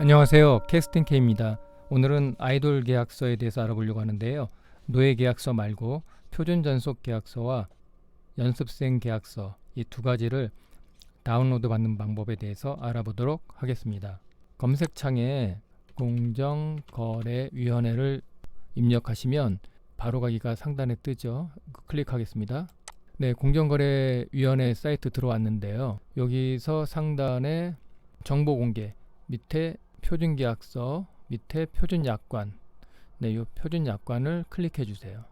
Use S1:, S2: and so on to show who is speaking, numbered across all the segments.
S1: 안녕하세요. 캐스팅 K입니다. 오늘은 아이돌 계약서에 대해서 알아보려고 하는데요. 노예 계약서 말고 표준 전속 계약서와 연습생 계약서 이 두 가지를 다운로드 받는 방법에 대해서 알아보도록 하겠습니다. 검색창에 공정거래위원회를 입력하시면 바로 가기가 상단에 뜨죠. 클릭하겠습니다. 네, 공정거래위원회 사이트 들어왔는데요. 여기서 상단에 정보 공개 밑에 표준계약서 밑에 표준약관, 네, 이 표준약관을 클릭해 주세요.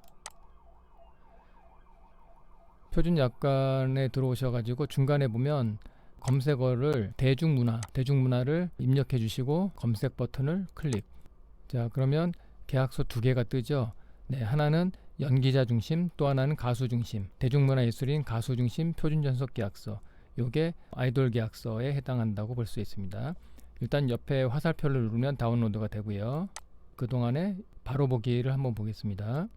S1: 표준약관에 들어오셔가지고 중간에 보면 검색어를 대중문화를 입력해 주시고 검색 버튼을 클릭. 자, 그러면 계약서 두 개가 뜨죠. 네, 하나는 연기자 중심, 또 하나는 가수 중심. 대중문화예술인 가수 중심 표준전속 계약서. 요게 아이돌 계약서에 해당한다고 볼 수 있습니다. 일단 옆에 화살표를 누르면 다운로드가 되고요. 그동안에 바로 보기를 한번 보겠습니다.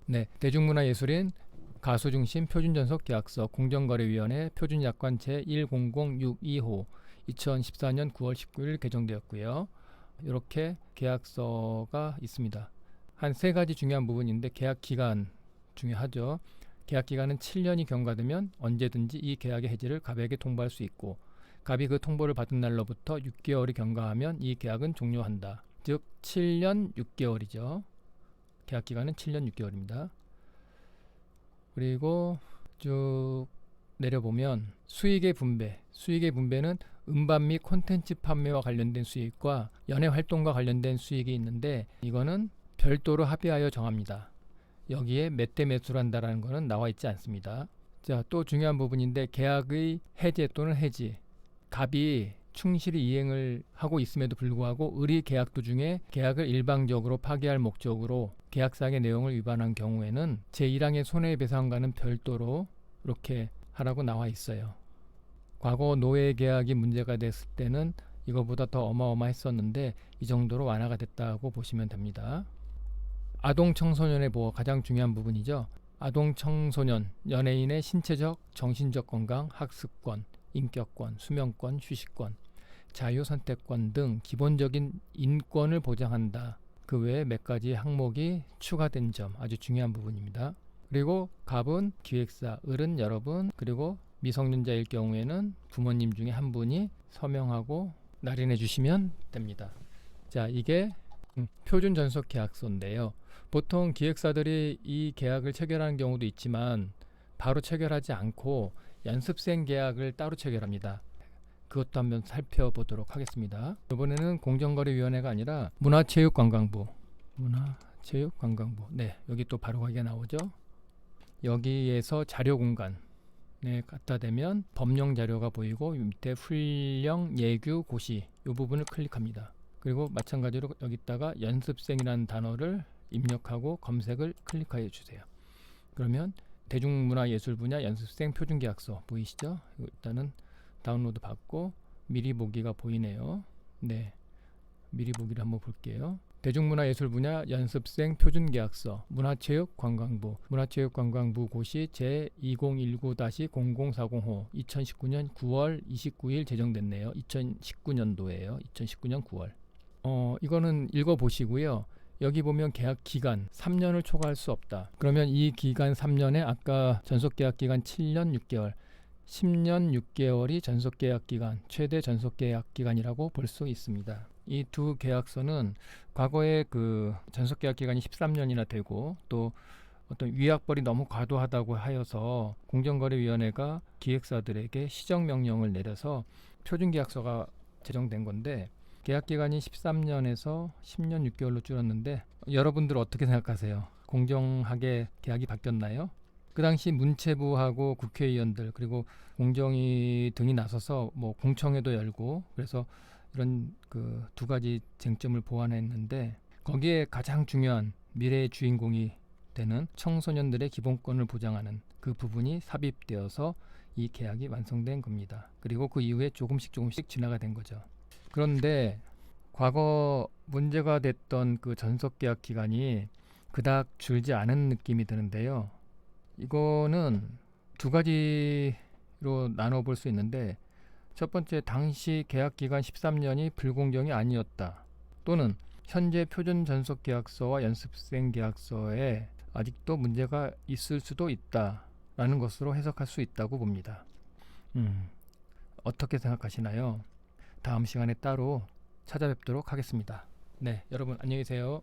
S1: 네, 대중문화예술인 가수 중심 표준전속 계약서 공정거래위원회 표준약관 제10062호 2014년 9월 19일 개정되었고요. 이렇게 계약서가 있습니다. 한 세 가지 중요한 부분인데 계약 기간 중요하죠. 계약 기간은 7년이 경과되면 언제든지 이 계약의 해지를 갑에게 통보할 수 있고 갑이 그 통보를 받은 날로부터 6개월이 경과하면 이 계약은 종료한다. 즉 7년 6개월이죠. 계약 기간은 7년 6개월입니다. 그리고 쭉 내려보면 수익의 분배는 음반 및 콘텐츠 판매와 관련된 수익과 연예 활동과 관련된 수익이 있는데 이거는 별도로 합의하여 정합니다. 여기에 몇 대 몇으로 한다라는 것은 나와 있지 않습니다. 자, 또 중요한 부분인데 계약의 해제 또는 해지. 갑이 충실히 이행을 하고 있음에도 불구하고 의리 계약 도중에 계약을 일방적으로 파기할 목적으로 계약상의 내용을 위반한 경우에는 제1항의 손해배상과는 별도로 이렇게 하라고 나와 있어요. 과거 노예 계약이 문제가 됐을 때는 이거보다 더 어마어마했었는데 이 정도로 완화가 됐다고 보시면 됩니다. 아동 청소년의 보호 가장 중요한 부분이죠. 아동 청소년 연예인의 신체적 정신적 건강 학습권 인격권, 수면권, 휴식권, 자유선택권 등 기본적인 인권을 보장한다. 그 외에 몇 가지 항목이 추가된 점 아주 중요한 부분입니다. 그리고 갑은 기획사, 을은 여러분, 그리고 미성년자일 경우에는 부모님 중에 한 분이 서명하고 날인해 주시면 됩니다. 자, 이게 표준 전속 계약서인데요. 보통 기획사들이 이 계약을 체결하는 경우도 있지만 바로 체결하지 않고 연습생 계약을 따로 체결합니다. 그것도 한번 살펴보도록 하겠습니다. 이번에는 공정거래위원회가 아니라 문화체육관광부. 네, 여기 또 바로 가게 나오죠. 여기에서 자료공간에 갖다 대면 법령 자료가 보이고 밑에 훈령, 예규, 고시 이 부분을 클릭합니다. 그리고 마찬가지로 여기다가 연습생이라는 단어를 입력하고 검색을 클릭해 주세요. 그러면 대중문화예술 분야 연습생 표준계약서 보이시죠? 일단은 다운로드 받고 미리 보기가 보이네요. 네, 미리 보기를 한번 볼게요. 대중문화예술 분야 연습생 표준계약서 문화체육관광부 고시 제2019-00405 2019년 9월 29일 제정됐네요. 2019년도예요. 2019년 9월. 이거는 읽어보시고요. 여기 보면 계약 기간 3년을 초과할 수 없다. 그러면 이 기간 3년에 아까 전속계약 기간 7년 6개월 10년 6개월이 전속계약 기간 최대 전속계약 기간이라고 볼 수 있습니다. 이 두 계약서는 과거에 그 전속계약 기간이 13년이나 되고 또 어떤 위약벌이 너무 과도하다고 하여서 공정거래위원회가 기획사들에게 시정명령을 내려서 표준계약서가 제정된 건데 계약기간이 13년에서 10년 6개월로 줄었는데 여러분들 어떻게 생각하세요? 공정하게 계약이 바뀌었나요? 그 당시 문체부하고 국회의원들 그리고 공정위 등이 나서서 뭐 공청회도 열고 그래서 이런 그 두 가지 쟁점을 보완했는데 거기에 가장 중요한 미래의 주인공이 되는 청소년들의 기본권을 보장하는 그 부분이 삽입되어서 이 계약이 완성된 겁니다. 그리고 그 이후에 조금씩 진화가 된 거죠. 그런데 과거 문제가 됐던 그 전속계약 기간이 그닥 줄지 않은 느낌이 드는데요. 이거는 두 가지로 나눠 볼 수 있는데 첫 번째, 당시 계약 기간 13년이 불공정이 아니었다. 또는 현재 표준 전속 계약서와 연습생 계약서에 아직도 문제가 있을 수도 있다라는 것으로 해석할 수 있다고 봅니다. 어떻게 생각하시나요? 다음 시간에 따로 찾아뵙도록 하겠습니다. 네, 여러분 안녕히 계세요.